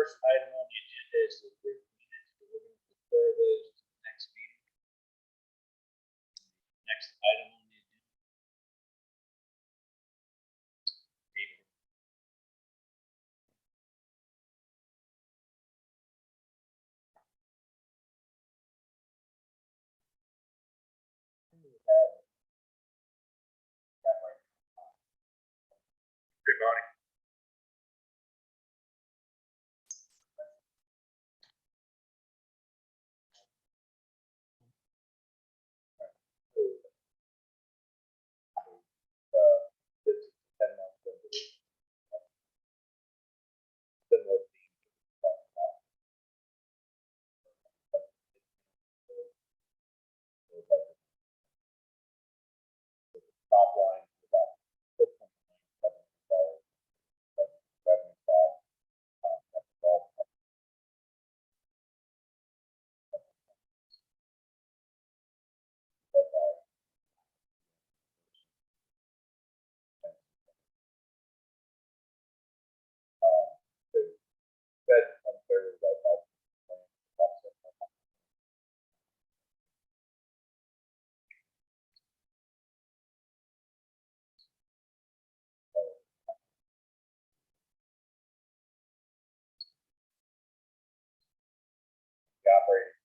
first item on the agenda is the approved minutes, but we're going to defer those to the next meeting. Next item on the agenda. Good morning. Top line is about $6.97 revenue side. That's all. Fed unfairly right now. The operating.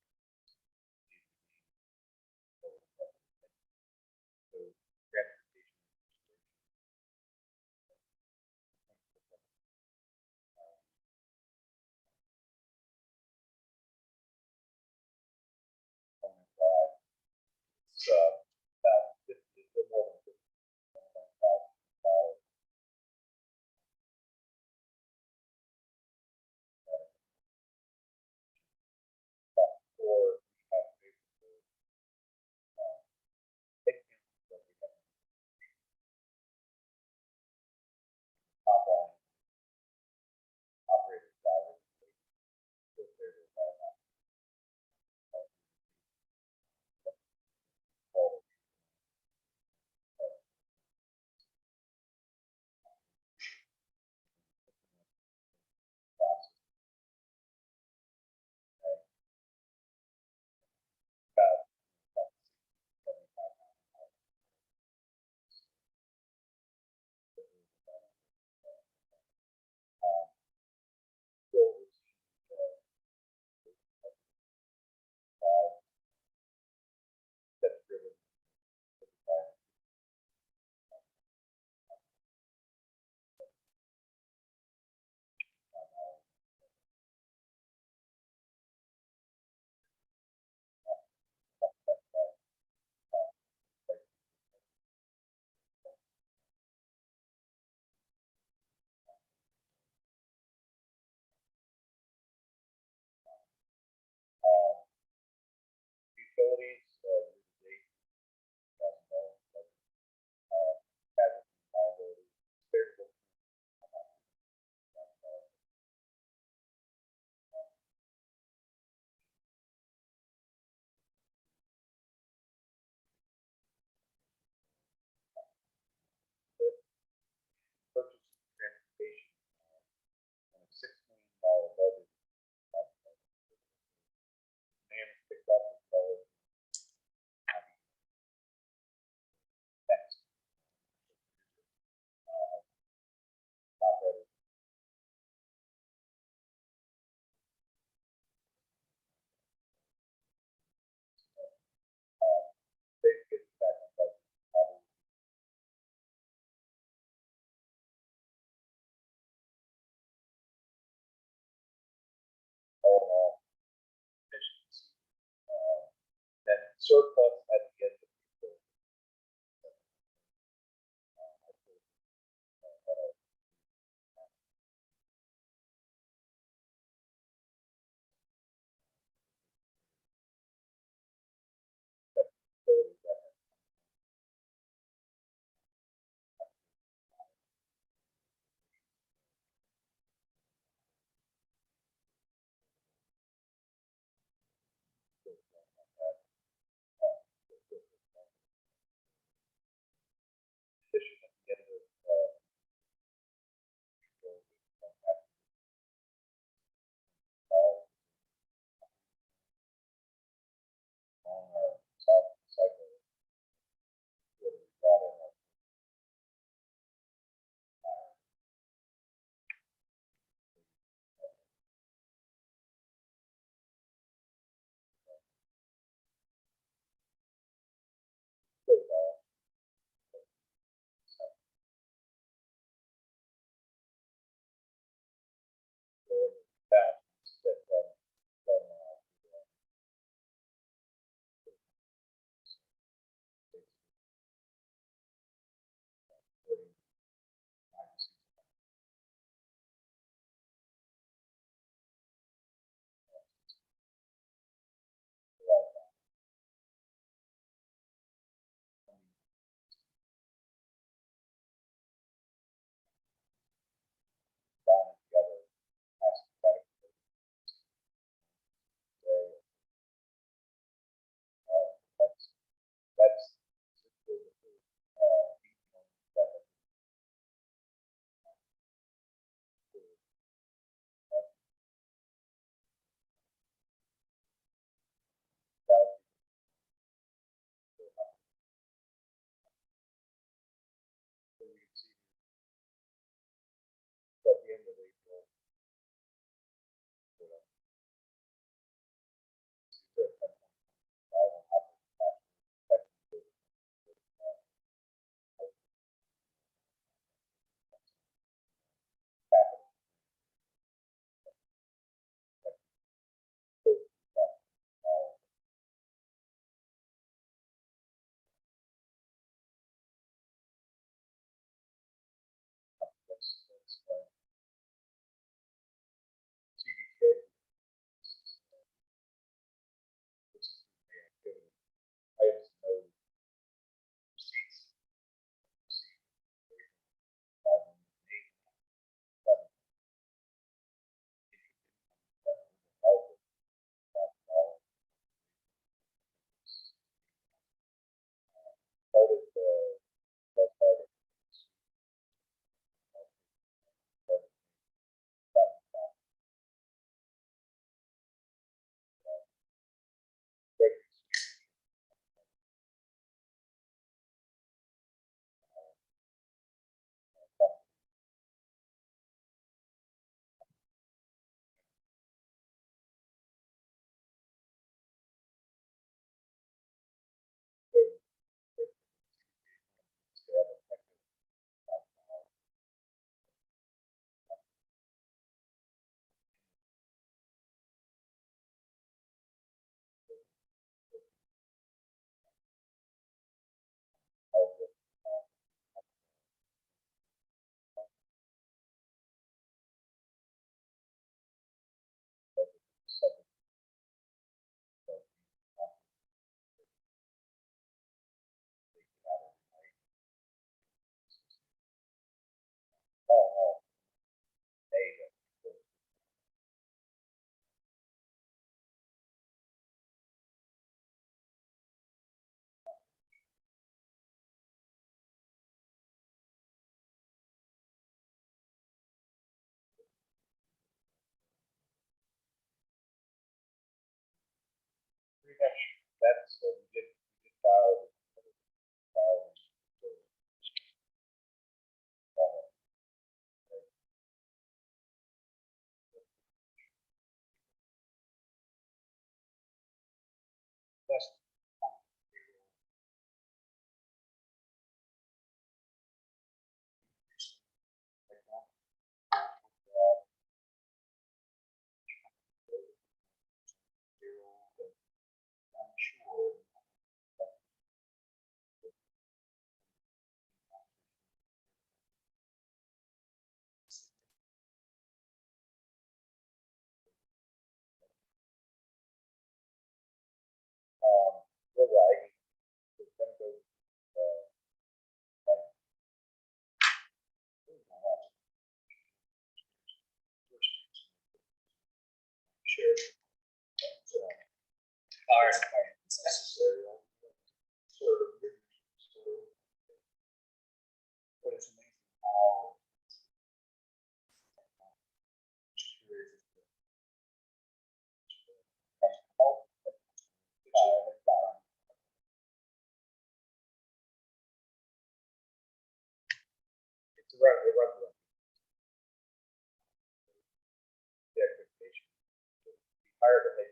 It's about 50, more than $50,000. Or we have basically top line operating salary. Utilities, year-to-date, casualty liability, favorable. Purchase transportation, and a $6 million budget. Man picked up his dollar. Next. Operating. They get back on budget. All in all, efficiency. Then surplus at the end of the year. much, that's, we did file. That's I'm sure. We're right. It's gonna go, like, share. So, fire department is necessary. Sort of, but it's amazing how curious it's irregular. The expectation. Higher than they.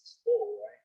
It's full, right?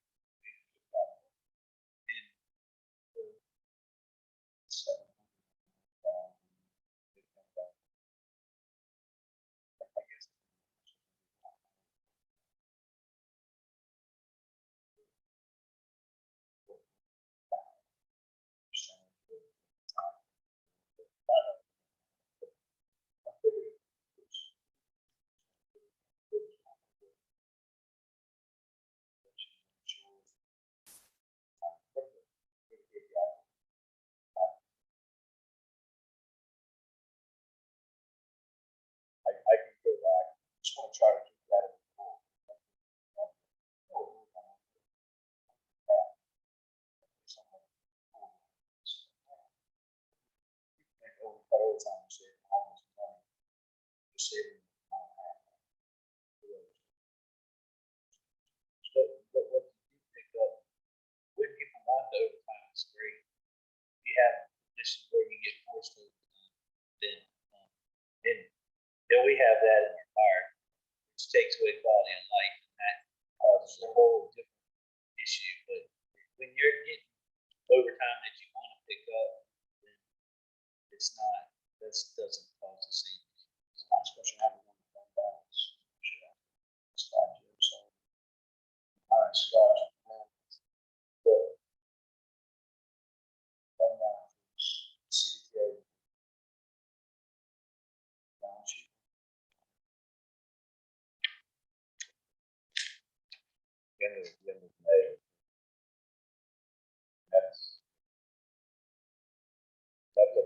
I can go back. Just want to try to keep that in the pool. All the time, saving all this money, just saving. So, but what you pick up when people want the overtime, it's great. If you have this is where you get forced overtime, then then we have that in our fire, which takes away quality of life, and that causes a whole different issue. But when you're getting overtime that you want to pick up, then it's not. That doesn't cause the same. It's not special having one balance. Should have Scott so. All right, Scott. Good. And CTA. Balance sheet. End of May. That's a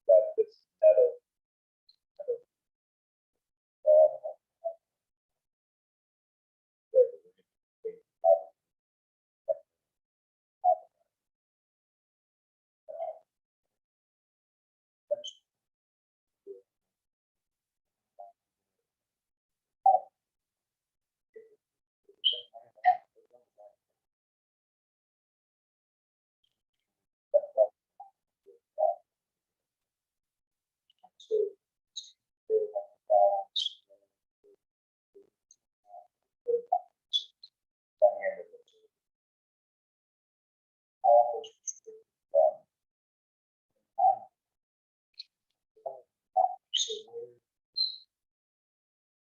that this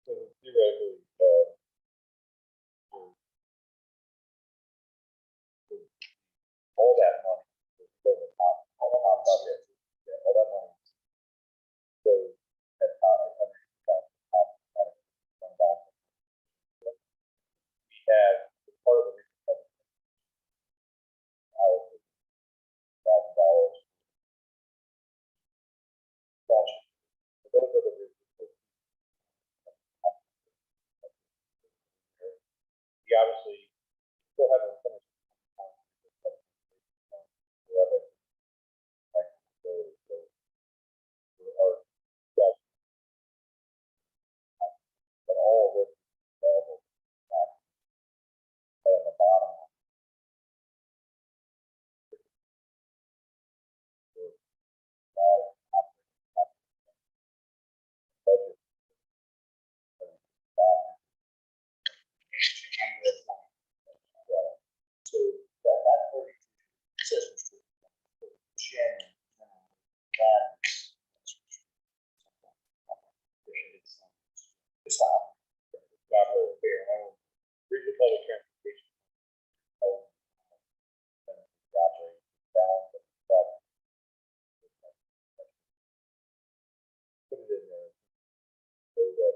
theoretically, all that money, all that money goes at top, obviously still haven't finished. But all of this is available at the bottom. Budget. So that 32 Sesame Street, Shannon, that it's not fair. Regional public transportation. Put it in there so that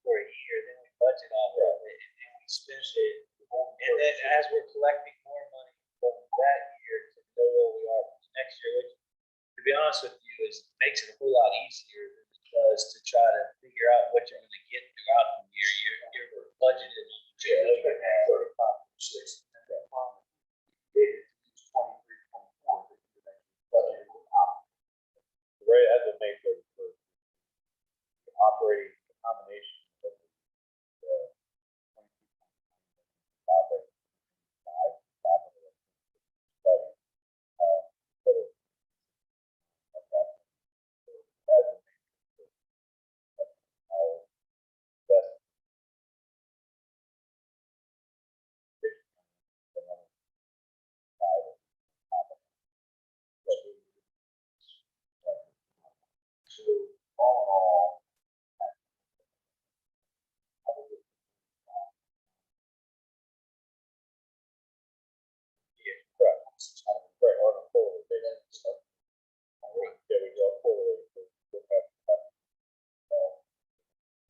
For a year, then we budget off of it, and then we spend it. And then as we're collecting more money from that year to know where we are for the next year, which, to be honest with you, makes it a whole lot easier than it does to try to figure out what you're gonna get throughout the year. You're budgeted on what you know you're gonna have. 35, 6, and that problem. It is 23, 24, but it will operate. Right, as a maker for operating a combination of the operating 5 capital study. But it as a maker our best so all in all, correct, on a forward basis. There we go, forward.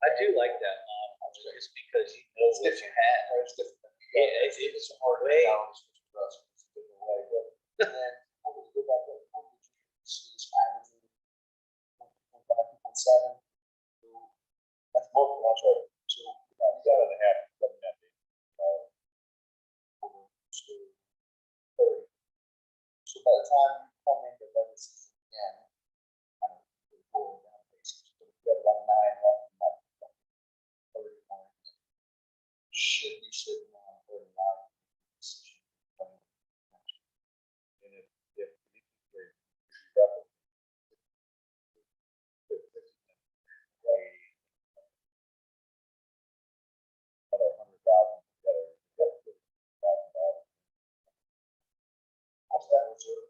I do like that model, just because you know what you have. It's different. It's hard way. And then, what was good about that? What did you see this averaging? 7. That's both, that's right. So, you got to have $7.5 million. So by the time you come into budget season again, I don't know, forward down basis, but you got about 9 left in that 39. Should be sitting on 39 decision. And if double, another 100,000 together, $50,000. What's that reserve?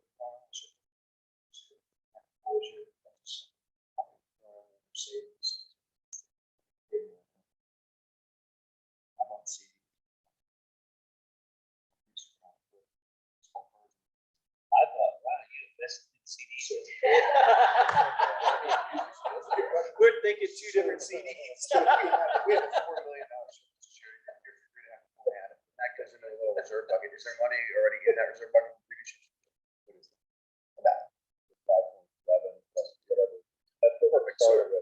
Savings. I don't see. I thought, wow, you invested in CDs. We're thinking 2 different CDs. So we have $4 million. That goes into a little reserve bucket. Is there money already in that reserve bucket? What is it? About 5.7 plus whatever. That's the perfect start.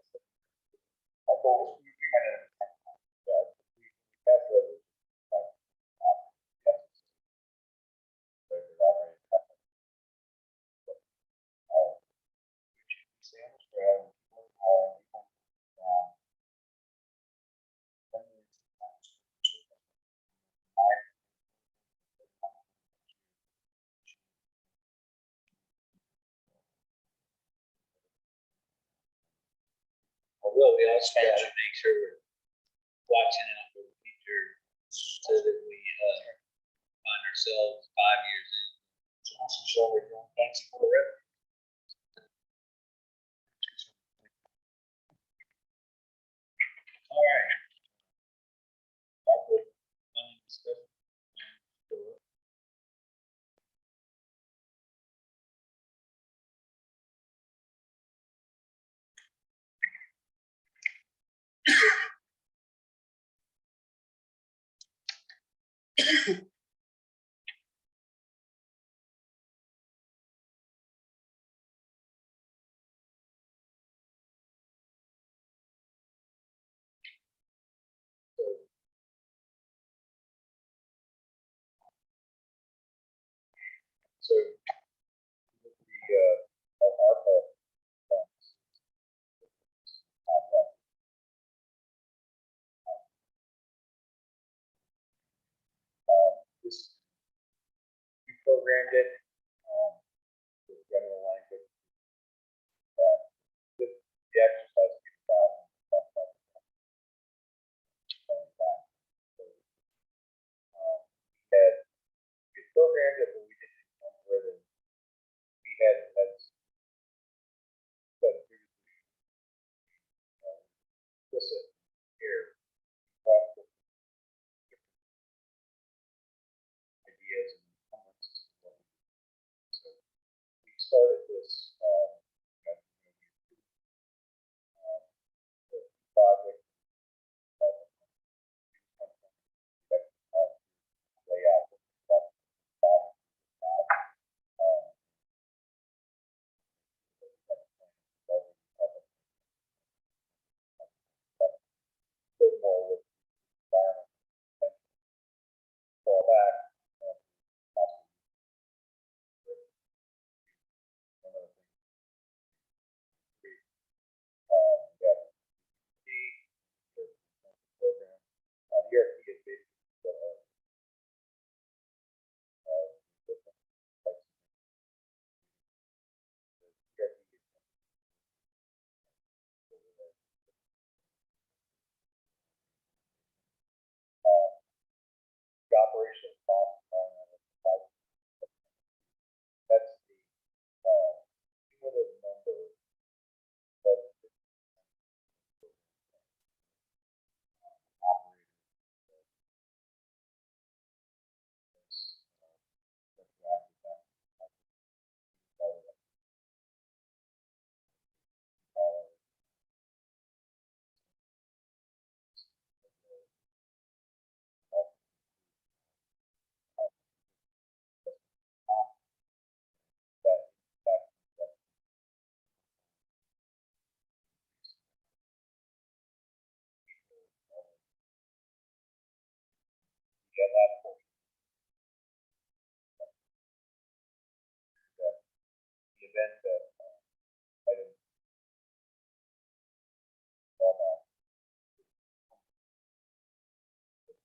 Our goal is we might have. Yeah, we have to. Well, we also got to make sure we're watching out for the future so that we find ourselves 5 years in. Thanks for the rep. All right. Funding discussion. So, with the, our ARPA funds, this, we programmed it, with general language, the exercise is about, we programmed it, but we didn't number it, and we had said previously, listen, here, lots of different ideas and comments. So we started this, the project, layout, more with environment, fall back, one of the things, yeah, the program, ERP is basically, the operational cost, that's the, cumulative number of yeah, that portion, the event that, I didn't call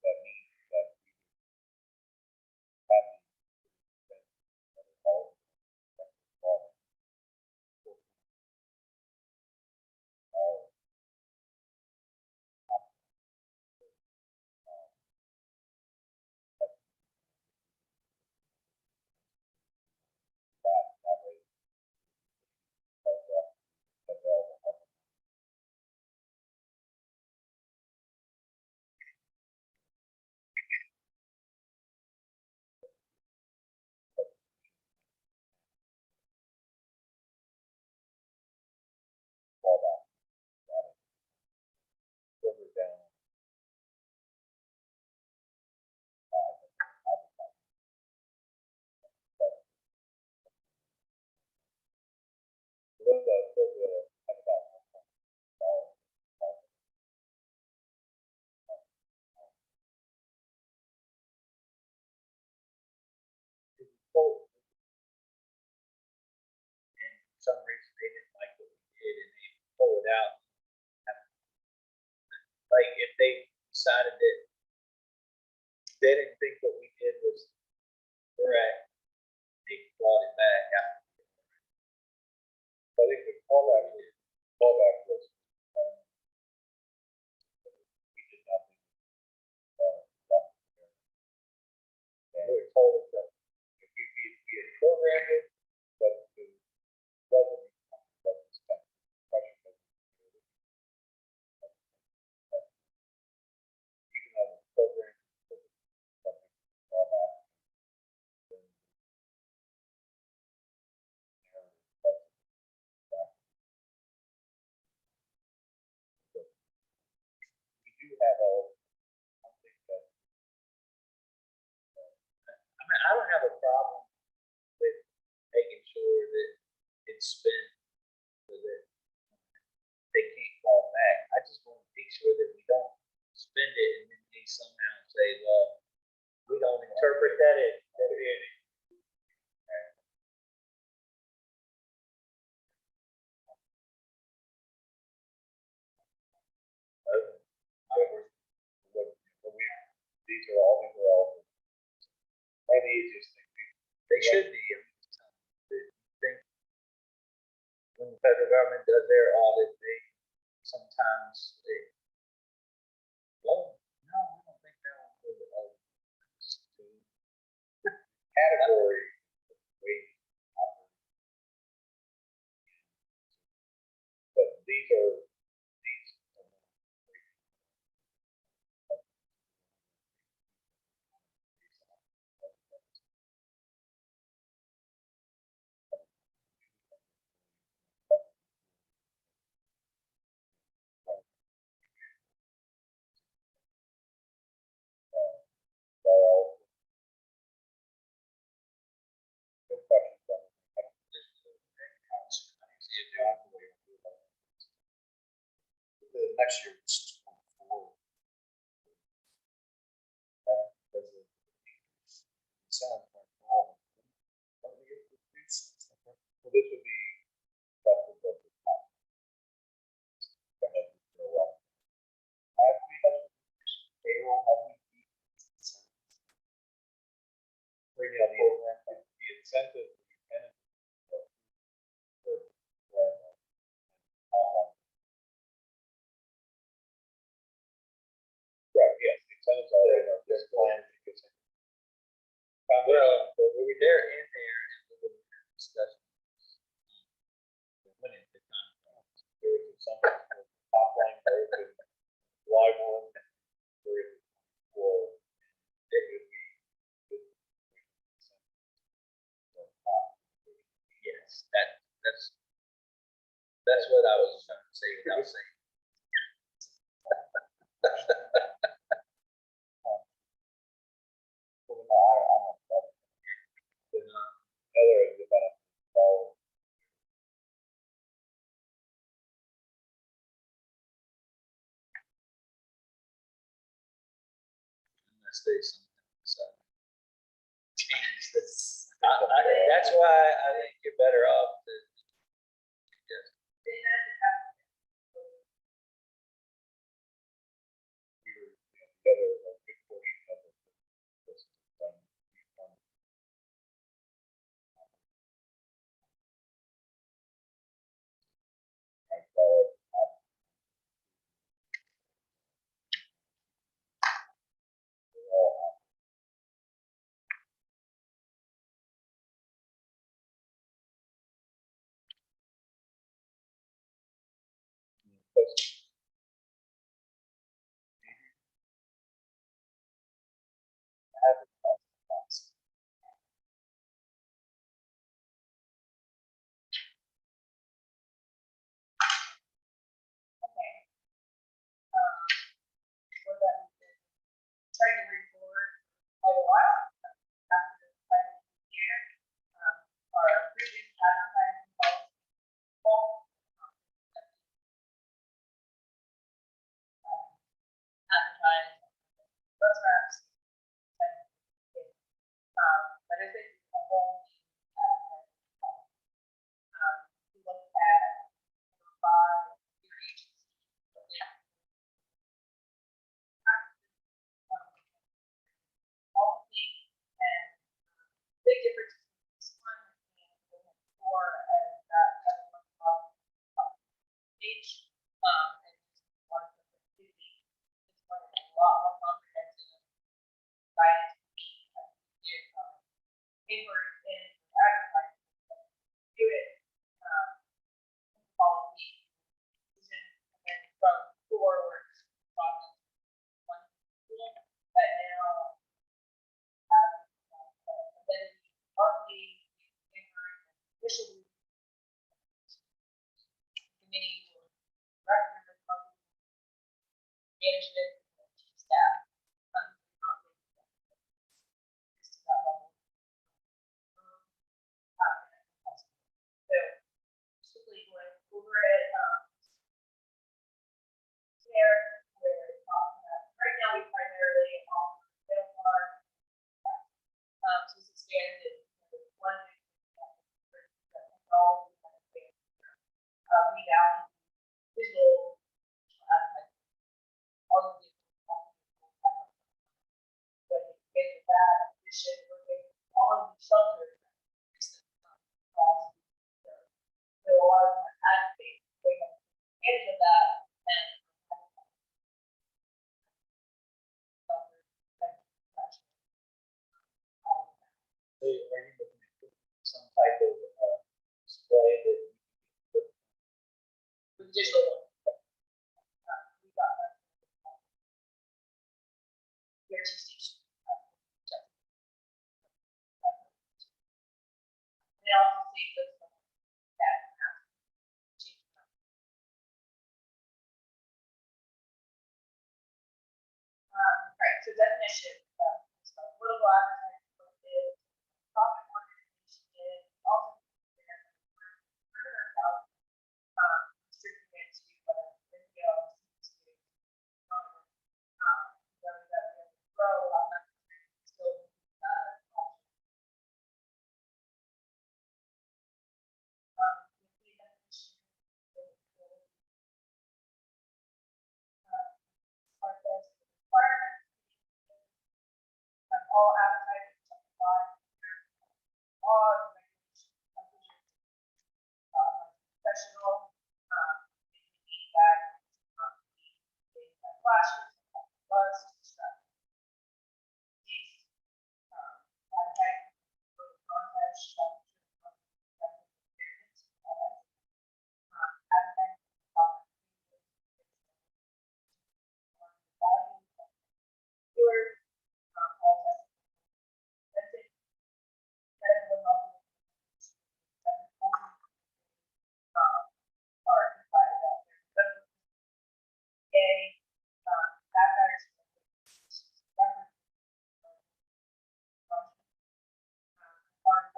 that means that we have all that way, available. All that, further down. Have about so, and for some reason they didn't like what we did and they pull it out. Like if they decided that they didn't think what we did was correct, they brought it back out. I think the callback was, we did nothing. And we told us that if we had programmed it, but the revenue wasn't spent. Even though the program was something callback, then we do have something that, I mean, I don't have a problem with making sure that it's spent so that they can't fall back. I just want to make sure that we don't spend it and then they somehow say, well, we don't interpret that as these are all maybe the easiest thing. They should be. I think when the federal government does their audit, they sometimes well, no, I don't think they'll do the audit. Category weight. But these are all the questions on the next year. It's 4. Sound like all. Well, this would be that's the top. Have we had payroll? Have we bring out the incentive to be tenant? Right, yes, the incentives are in our this plan. Well, they're in there and we would have discussions. When it the time comes. There is something for top line growth and live one. There is for it would be. Yes, that's what I was trying to say without saying. Unless they change this. That's why I think you're better off to just. Trying to record quite a while after the final year. Our previous advertising policy. Advertise bus wraps. But it's a whole advertising policy. We looked at 5 year agencies. Policy and big difference between this one and 4 as that page. And one of the 50. This one is a lot more comprehensive guidance. Paper and advertising. Do it. Policy. And then from forward process. One tool that now then partly officially committee will recommend the management and staff to that level. So simply going over it there where right now we primarily offer middle part. So this expanded one all we now visual all of the GRTC station. They also see this that right, so definition, so political advertising is profit organization is also further about restricting it to whether video, whether that will grow, I'm not still all advertising shall comply with all regulations professional, feedback, flashes, buzz, distract. These, advertising content shall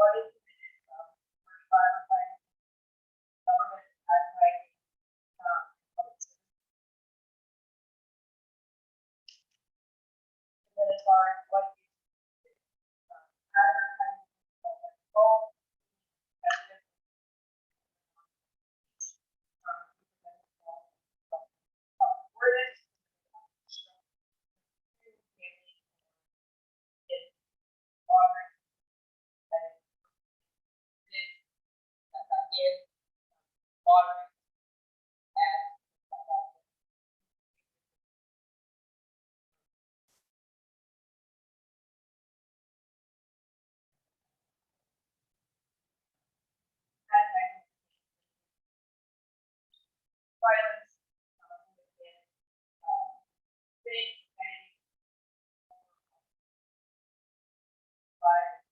what is government advertising, and then as far as what is advertising, control, water, and violence, big and by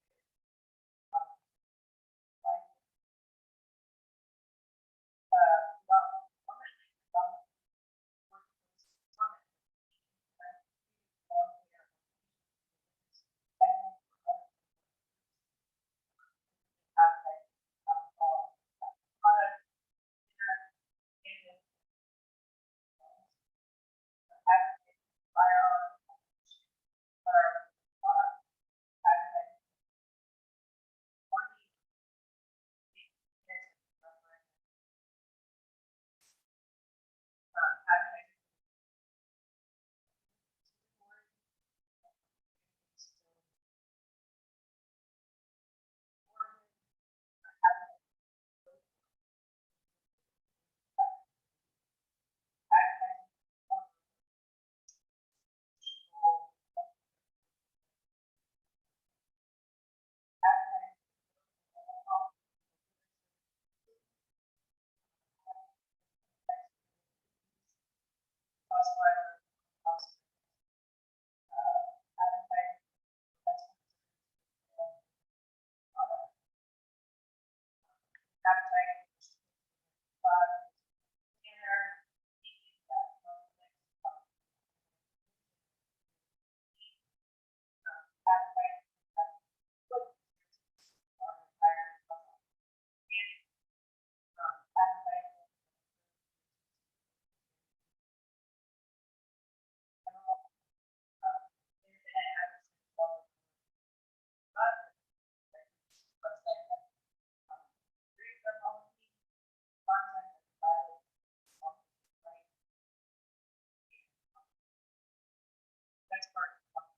that's part of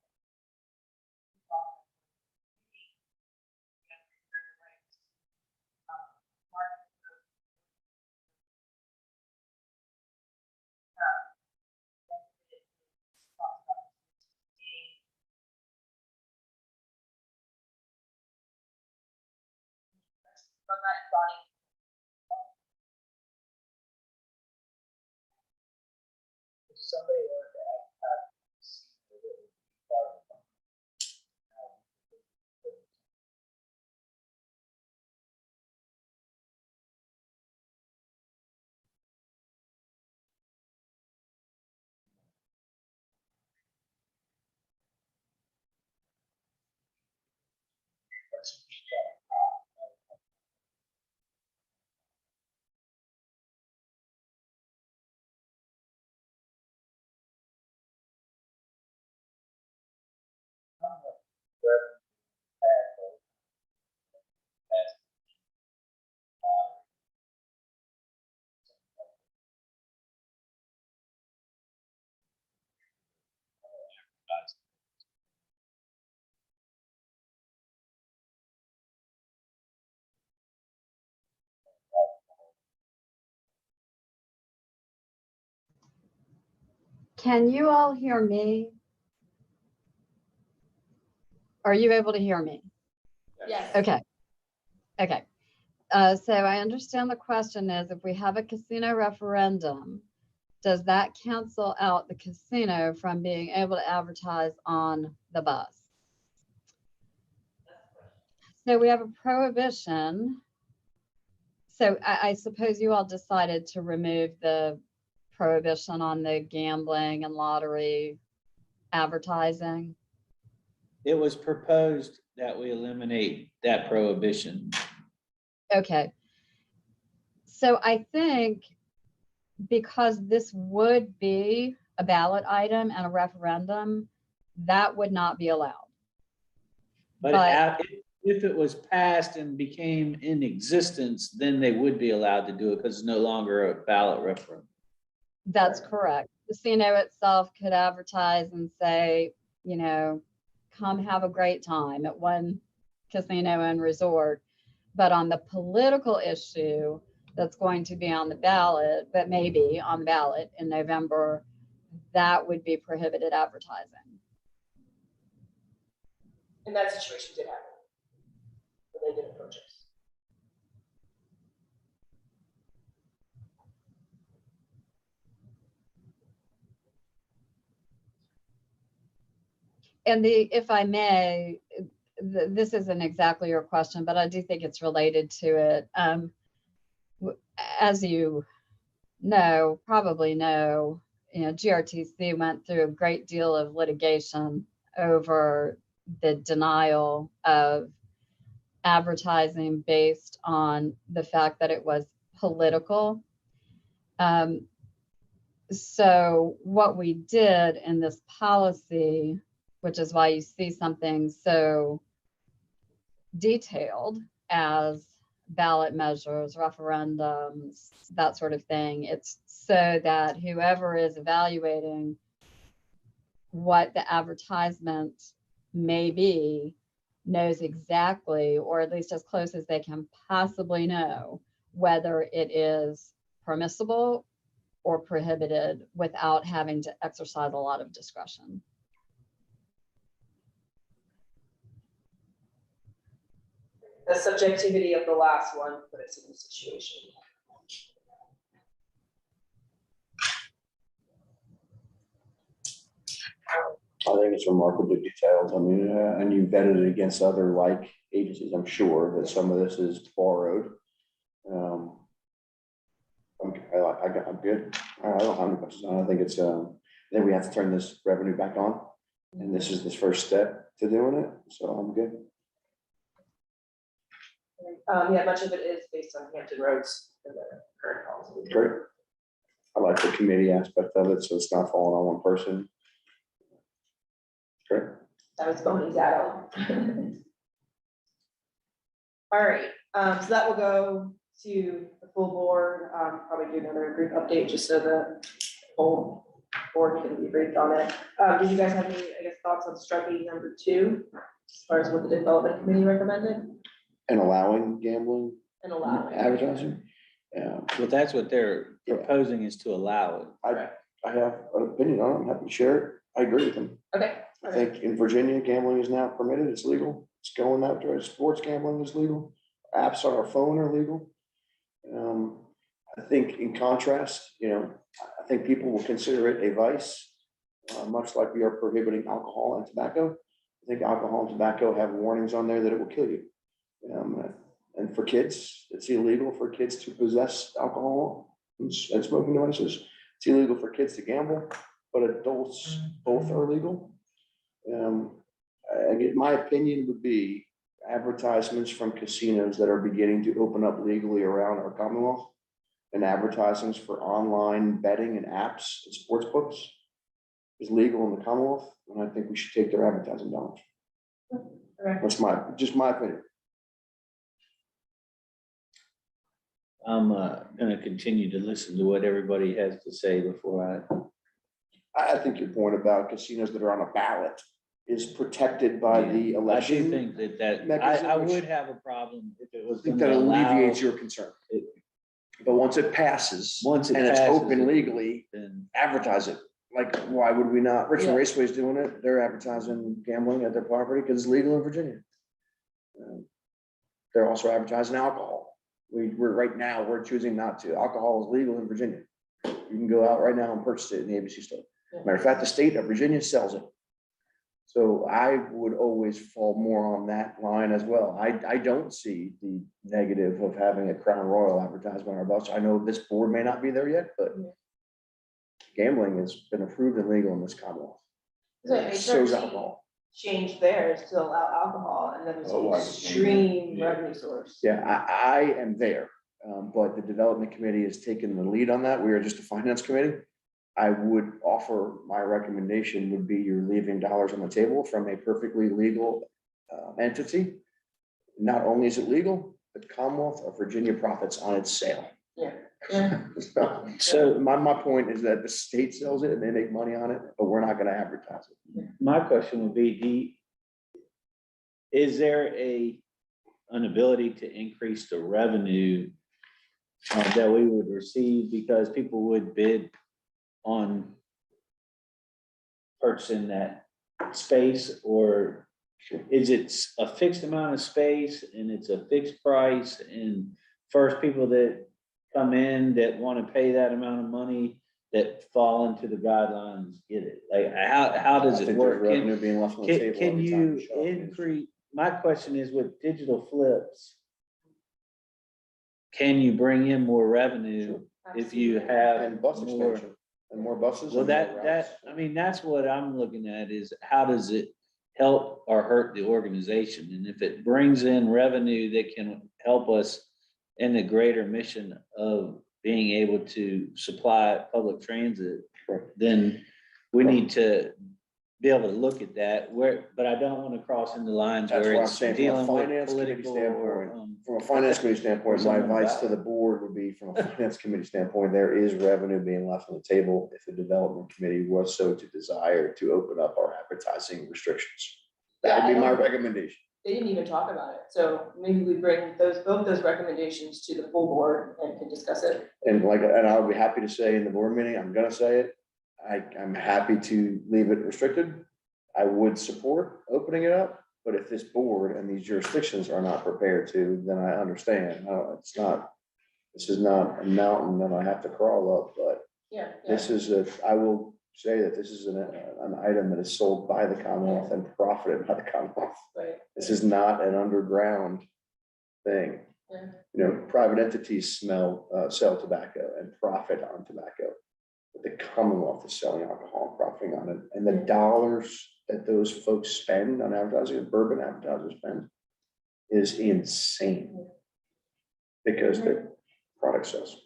from that body. If somebody wanted to have, Can you all hear me? Are you able to hear me? Yes. Okay. Okay. So I understand the question is, if we have a casino referendum, does that cancel out the casino from being able to advertise on the bus? So we have a prohibition. So I suppose you all decided to remove the prohibition on the gambling and lottery advertising. It was proposed that we eliminate that prohibition. Okay. So I think because this would be a ballot item and a referendum, that would not be allowed. But if it was passed and became in existence, then they would be allowed to do it because it's no longer a ballot referendum. That's correct. The casino itself could advertise and say, you know, come have a great time at one casino and resort. But on the political issue that's going to be on the ballot, but maybe on the ballot in November, that would be prohibited advertising. And that situation did happen. But they did approach us. And if I may, this isn't exactly your question, but I do think it's related to it. As you know, probably know, GRTC went through a great deal of litigation over the denial of advertising based on the fact that it was political. So what we did in this policy, which is why you see something so detailed as ballot measures, referendums, that sort of thing. It's so that whoever is evaluating what the advertisement may be knows exactly, or at least as close as they can possibly know, whether it is permissible or prohibited without having to exercise a lot of discretion. The subjectivity of the last one put us in this situation. I think it's remarkably detailed. I mean, and you vetted it against other like agencies. I'm sure that some of this is borrowed. I'm good. I don't have any questions. I think it's, then we have to turn this revenue back on. And this is the first step to doing it. So I'm good. Yeah, much of it is based on Hampton Roads and the current policy. Great. I like the committee aspect of it, so it's not falling on one person. Great. That was Bonnie's add-on. All right, so that will go to the full board, probably do another group update just so the whole board can be briefed on it. Did you guys have any, I guess, thoughts on striking number 2 as far as what the development committee recommended? And allowing gambling And allowing advertising. Yeah, Well, that's what they're proposing, is to allow it. I have an opinion on it. I'm happy to share it. I agree with them. Okay. I think in Virginia, gambling is now permitted. It's legal. It's going out there. Sports gambling is legal. Apps on our phone are legal. I think in contrast, I think people will consider it a vice, much like we are prohibiting alcohol and tobacco. I think alcohol and tobacco have warnings on there that it will kill you. And for kids, it's illegal for kids to possess alcohol and smoking devices. It's illegal for kids to gamble, but adults both are legal. Again, my opinion would be, advertisements from casinos that are beginning to open up legally around our Commonwealth and advertisements for online betting and apps and sports books is legal in the Commonwealth, and I think we should take their advertising dollars. Okay. That's just my opinion. I'm gonna continue to listen to what everybody has to say before I think your point about casinos that are on a ballot is protected by the I do election. think that mechanism, I which- would have a problem if it was. I think gonna that alleviates allow- your concern. But once it passes, Once it and it's passes, open legally, Then advertise it. Like, why would we not? Richmond Yeah. Raceway's doing it. They're advertising gambling at their property because it's legal in Virginia. They're also advertising alcohol. We're choosing not to. Alcohol is legal in Virginia. You can go out right now and purchase it in the ABC store. Matter of fact, the state of Virginia sells it. So I would always fall more on that line as well. I don't see the negative of having a Crown Royal advertisement on our bus. I know this board may not be there yet, but gambling has been approved and legal in this Commonwealth. So So is HRC alcohol. changed theirs to allow alcohol, and then it's Oh, an I extreme Yeah. revenue source. Yeah, I am there, but the development committee has taken the lead on that. We are just a finance committee. I would offer, my recommendation would be you're leaving dollars on the table from a perfectly legal entity. Not only is it legal, but Commonwealth of Virginia profits on its sale. Yeah. Yeah. So my point is that the state sells it and they make money on it, but we're not gonna advertise it. my question would be, is there an ability to increase the revenue that we would receive because people would bid on purchasing that space, or is it a fixed amount of space and it's a fixed price, and first people that come in that want to pay that amount of money that fall into the guidelines get it? Like, how does I it think work? there's revenue being left on the table Can every time you you shop. increase, my question is with digital flips, can you bring in more revenue if you have And bus more? expansion and more buses. Well, and more routes. I mean, that's what I'm looking at is how does it help or hurt the organization? And if it brings in revenue that can help us in the greater mission of being able to supply public transit, then we need to be able to look at that but I don't want to cross into lines That's where what I'm it's saying, from a dealing with finance committee political standpoint. or, From a finance committee standpoint, my something advice about to it. the board would be, from a finance committee standpoint, there is revenue being left on the table if the development committee was so to desire to open up our advertising restrictions. That would be my recommendation. They didn't even talk about it, so maybe we bring both those recommendations to the full board and can discuss it. And I would be happy to say in the board meeting, I'm gonna say it, I'm happy to leave it restricted. I would support opening it up, but if this board and these jurisdictions are not prepared to, then I understand. No, this is not a mountain that I have to crawl up, but Yeah. this is I will say that this is an item that is sold by the Commonwealth and profited by the Commonwealth. Right. This is not an underground thing. Yeah. You know, private entities sell tobacco and profit on tobacco. But the Commonwealth is selling alcohol and profiting on it. And the dollars that those folks spend on advertising, the bourbon advertisers spend, is insane. Because their product sells.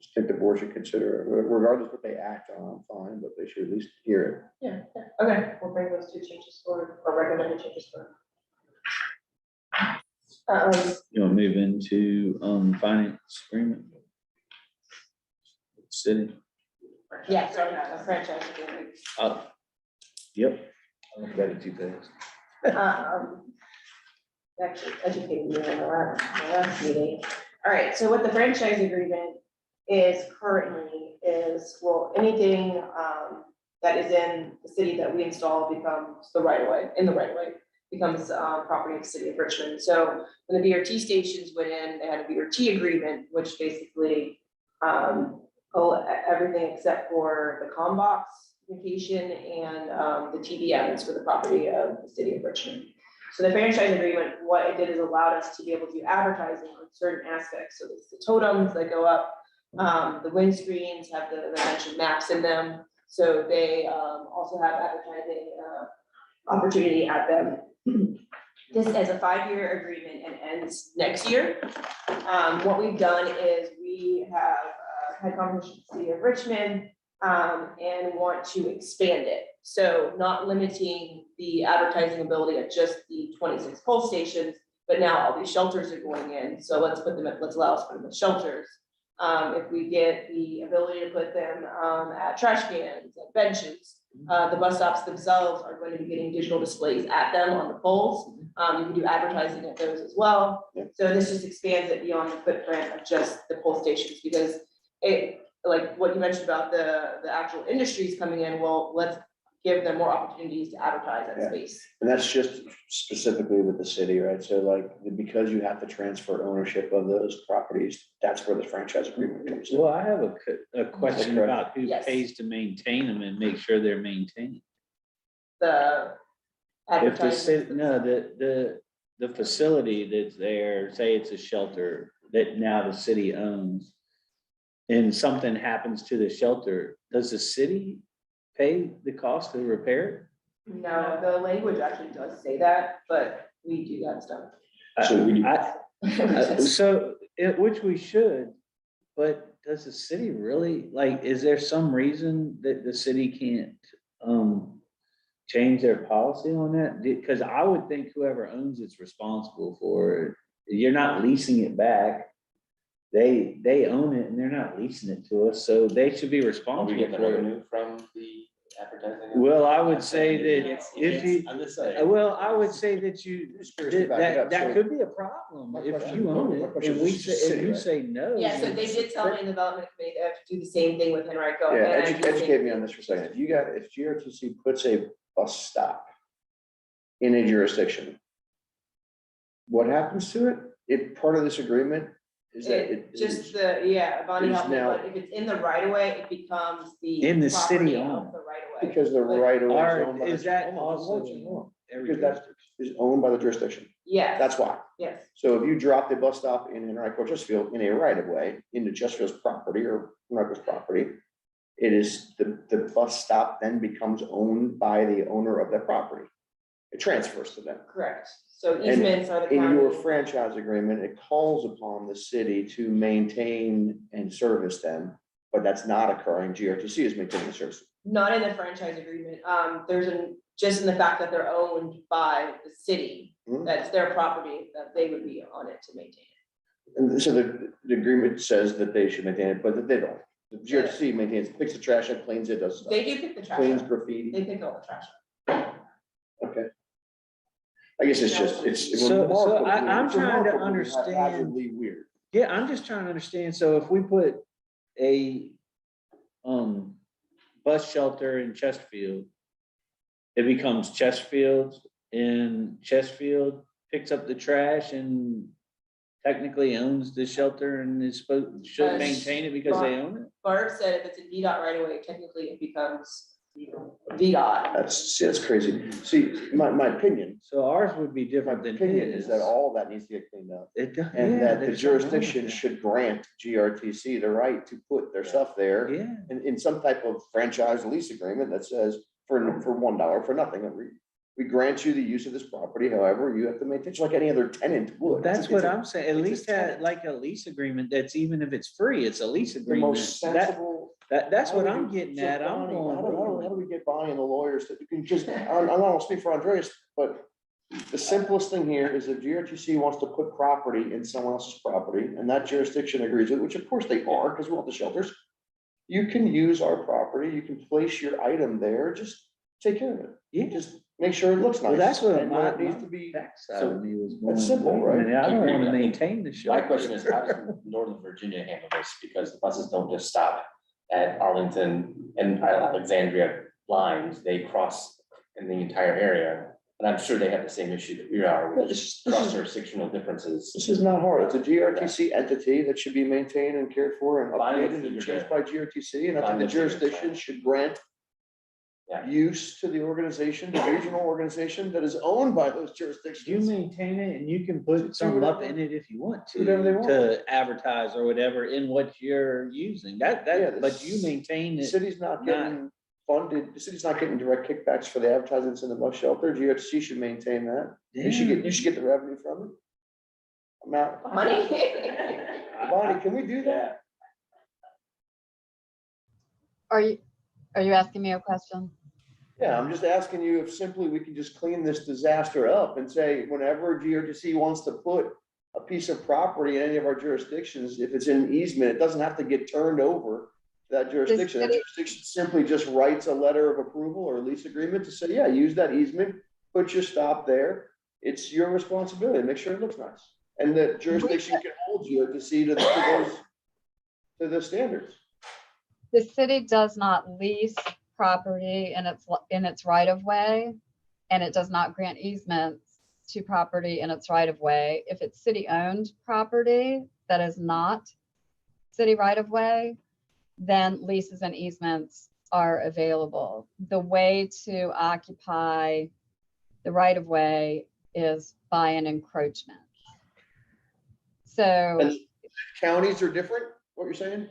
Just think the board should consider, it. Regardless of what they act on, fine, but they should at least hear Yeah, okay, we'll bring those two changes forward, or recommended changes forward. you know, move into, finance agreement. City. Yeah, sorry, a franchise agreement. Yep. I looked at it too fast. Actually educated me on the last meeting. All right, so what the franchise agreement is currently is, well, anything that is in the city that we install becomes the right of way, becomes property of the city of Richmond. So when the BRT stations went in, they had a BRT agreement, which basically everything except for the comm box communication and the TVMs for the property of the city of Richmond. So the franchise agreement, what it did is allowed us to be able to do advertising on certain aspects. So it's the totems that go up, the windscreens have the mentioned maps in them. So they also have advertising opportunity at them. This is a 5-year agreement and ends next year. What we've done is we have had conversations with the city of Richmond and want to expand it. So not limiting the advertising ability of just the 26 pole stations, but now all these shelters are going in. So let's allow us to put them in shelters. If we get the ability to put them at trash cans, at benches, the bus stops themselves are going to be getting digital displays at them on the poles. You can do advertising at those as well. Yeah. So this just expands it beyond the footprint of just the pole stations, because it, like what you mentioned about the actual industries coming in, well, let's give them more opportunities to advertise that Yeah. space. And that's just specifically with the city, right? So like, because you have to transfer ownership of those properties, that's where the franchise agreement comes in. Well, I have a question Correct. about who Yes. pays to maintain them and make sure they're maintained. The If the city, advertising. no, the facility that's there, say it's a shelter that now the city owns, and something happens to the shelter, does the city pay the cost to repair No, the language actually does say that, but we do that stuff. it? So, which we should, but does the city really, like, is there some reason that the city can't, change their policy on that? Because I would think whoever owns it's responsible for it. You're not leasing it back. They own it and they're not leasing it to us, so they should be Are we responsible getting the for it. revenue from the advertising? Well, I would say that It's- if you, I'm just saying. well, I would say that you, Just curious to back it up. that So- could be a problem My if question- you own my it, question and we is say, just if city, you right? say no. Yeah, so then- they did tell me in the development committee they have to do the same thing with Henrico. Yeah, and I do the same educate me on thing. this for a second. If GRTC puts a bus stop in a jurisdiction, what happens to it? If part of this agreement is that It it just is, Bonnie is helped me, now- but if it's in the right of way, it becomes the. In the property city of owned. The right of way. because the But- right of way Or is owned by the. is that hold on, also hold on. every Because that is owned by the jurisdiction. Yes. That's why. Yes, So if you drop the bus stop in Henrico Chesterfield in a right of way into Chesterfield's property or Henrico's property, it is, the bus stop then becomes owned by the owner of that property. It transfers to them. correct. So And easements are the in your county. franchise agreement, it calls upon the city to maintain and service them, but that's not occurring. GRTC is maintaining the service. Not in the franchise agreement. Just in the fact that they're owned by the city, Mhm. that's their property, that they would be on it to maintain it. And so the agreement says that they should maintain it, but that they don't. The GRTC maintains, picks the trash up, cleans it, does stuff. They do pick the trash Cleans up. graffiti. They pick all the trash up. Okay. I guess it's just, it's So remarkably, I'm it's trying to remarkably understand- haphazardly weird. Yeah, I'm just trying to understand, so if we put a, bus shelter in Chesterfield, it becomes Chesterfield's, and Chesterfield picks up the trash and technically owns the shelter and is supposed, should maintain it because they own it? Barb said if it's a VDOT right away, technically it becomes VDOT. That's crazy. See, my opinion, So ours would be my different than opinion his. is that all that needs to get cleaned up. It does, And yeah, that the there's something wrong with jurisdiction that. should grant GRTC the right to put their stuff there. Yeah, In some type of franchise lease agreement that says for $1, for nothing, we grant you the use of this property, however, you have to maintain, just like any other tenant would. that's It's what a- I'm saying, at it's a least have tenant. like a lease agreement that's, even if it's free, it's a lease The agreement. most That, sensible. that's how what do I'm we- getting so at, I'm Bonnie, going. how do we get Bonnie and the lawyers to, because, I don't speak for Andreas, but the simplest thing here is if GRTC wants to put property in someone else's property, and that jurisdiction agrees with, which of course they are, because we want the shelters. You can use our property, you can place your item there, just take care of it. Yeah. Just make sure it looks nice. Well, that's what and my, it needs to be. backside of me was going. That's simple, wait a right? minute, I I don't agree. wanna I think maintain the show. My question is, how does Northern Virginia handle this? Because the buses don't just stop at Arlington and Alexandria lines, they cross in the entire area. And I'm sure they have the same issue that we are, with This cross is- jurisdictional differences. This is not hard. It's a GRTC entity that should be maintained and cared for and Fine with updated and figure changed there. by GRTC. And I Fine think the with figure jurisdiction there. should grant Yeah. use to the organization, the regional organization that is owned by those You jurisdictions. maintain it and you can put something up in it if you want to, Whatever they want. to advertise or whatever in what you're using, Yeah, but you maintain The it. city's not not- getting funded, the city's not getting direct kickbacks for the advertisements in the bus shelter. GRTC should maintain that. You should get the revenue from it. I'm out. Money. Bonnie, can we do that? Are you asking me a question? Yeah, I'm just asking you if simply we can just clean this disaster up and say, whenever GRTC wants to put a piece of property in any of our jurisdictions, if it's in easement, it doesn't have to get turned over to that jurisdiction. That city- jurisdiction simply just writes a letter of approval or a lease agreement to say, yeah, use that easement, put your stop there. It's your responsibility, make sure it looks nice. And the jurisdiction can hold you to see to the standards. The city does not lease property in its right of way, and it does not grant easements to property in its right of way. If it's city owned property that is not city right of way, then leases and easements are available. The way to occupy the right of way is by an encroachment. So And counties are different, what you're saying?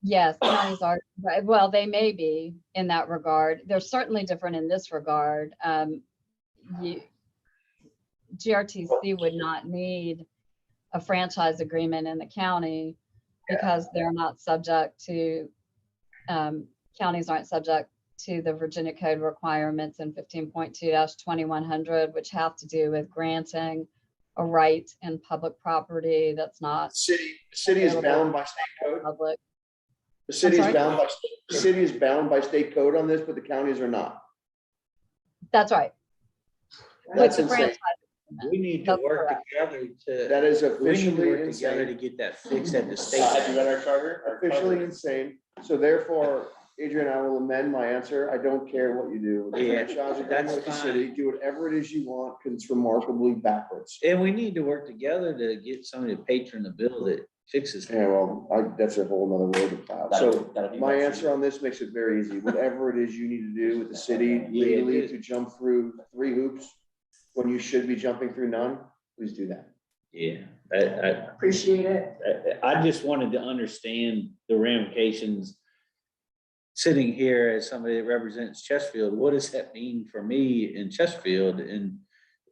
yes, counties are, well, they may be in that regard. They're certainly different in this regard. GRTC would not need a franchise agreement in the county because they're not subject to, counties aren't subject to the Virginia Code requirements in 15.2-2100, which have to do with granting a right in public property that's not City is bound by state code. public. The city is sorry? bound by state code on this, but the counties are not. That's right. With That's the insane. franchise We need to That's work correct. together to. That is We need to officially work together to insane. get that fixed at the state. Have you read our charter? Our Officially charter? insane. So therefore, Adrian, I will amend my answer. I don't care what you do. with the Yeah, franchise agreement that's with the fine. city. Do whatever it is you want, because it's remarkably backwards. And we need to work together to get somebody to patron the bill that fixes. Yeah, well, that's a whole nother road to plow. So That'll be my much answer on this makes it very easy. Whatever it is you need to do with the city legally to jump through 3 hoops when you should be jumping through none, please do that. Yeah, Appreciate it. I just wanted to understand the ramifications. Sitting here as somebody that represents Chesterfield, what does that mean for me in Chesterfield? And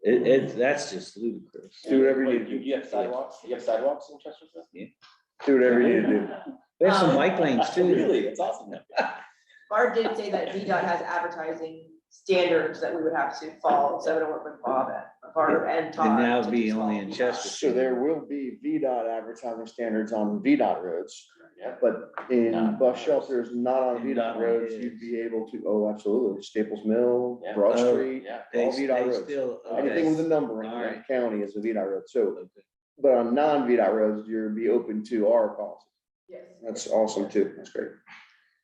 that's just ludicrous. Do whatever you Wait, need to do. you have sidewalks? You have sidewalks in Chesterfield? Do whatever you need to do. We have some bike lanes too. Really? That's awesome. Barb did say that VDOT has advertising standards that we would have to follow, so I'm gonna work with Barb and Todd. And now to be just only follow in VDOT. Chester. So there will be VDOT advertising standards on VDOT roads, Yeah. but in Not bus ours. shelters, not on And VDOT not on roads, his. you'd be able to, oh, absolutely, Staples Mill, Yeah. Broad Oh, Street, Yeah. They all VDOT roads. still. Anything with a number in Alright. the county is a VDOT road, so, but on non-VDOT roads, you'll be open to our policy. Yes. That's awesome too, that's great.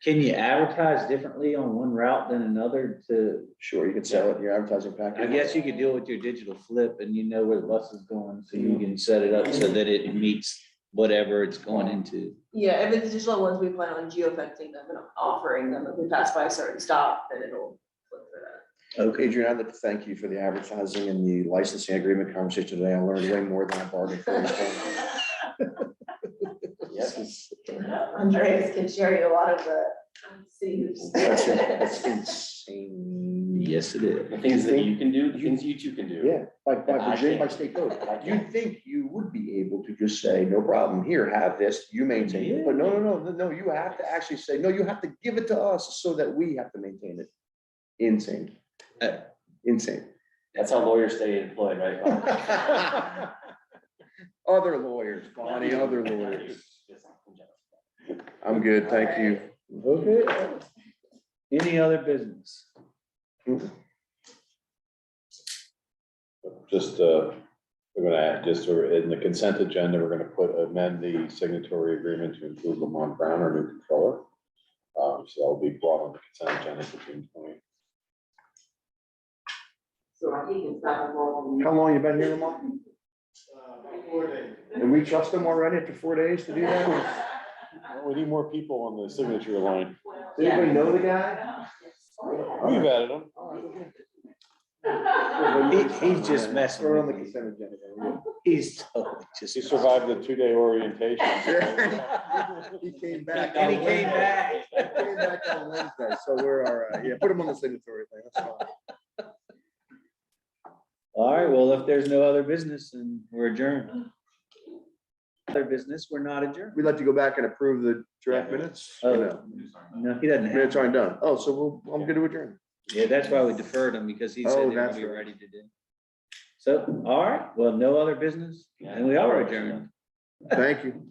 Can you advertise differently on one route than another to, Sure, you can sell it in your advertising package. I guess you could deal with your digital flip and you know where the bus is going, so you can set it up so that it meets whatever it's going into. Yeah, if it's digital ones, we plan on geofencing them and offering them. If we pass by a certain stop, then it'll flip for that. Okay. Adrian, I'd like to thank you for the advertising and the licensing agreement conversation today. I learned way more than I bargained for. Yes. Andreas can share you a lot of the cities. That's insane. Yes, it is. The things that you can do, the things you two can do. Yeah, by I Virginia, by can't. state code. I You'd can't. think you would be able to just say, no problem, here, have this, you maintain it. But no, you have to actually say, no, you have to give it to us so that we have to maintain it. Insane. Insane. That's how lawyers stay employed, right? Bob? Other lawyers, Bonnie, other lawyers. I'm good, thank you. Okay. Any other business? Just, we're gonna add, just in the consent agenda, we're gonna amend the signatory agreement to include Lamont Brown, our new controller. So that'll be brought on the consent agenda for June 20. How long you been here, Lamar? 4 days. And we trust them already after 4 days to do that? We need more people on the signature line. Does anybody know the guy? We've added them. He's just messing We're on the with me. consent agenda. He's totally He survived the 2-day orientation. He came back. And he on came Wednesday. back. He came back on Wednesday, so we're all right. Yeah, put him on the signatory thing. That's fine. All right, well, if there's no other business, then we're adjourned. Other business, we're not adjourned. We'd like to go back and approve the draft minutes. or no? No, he doesn't have. Minutes aren't done. Oh, so I'm good to adjourn. Yeah, that's why we deferred him, because he said Oh, they were that's be right. ready to do. So, all right, well, no other business, and we are adjourned. Thank you.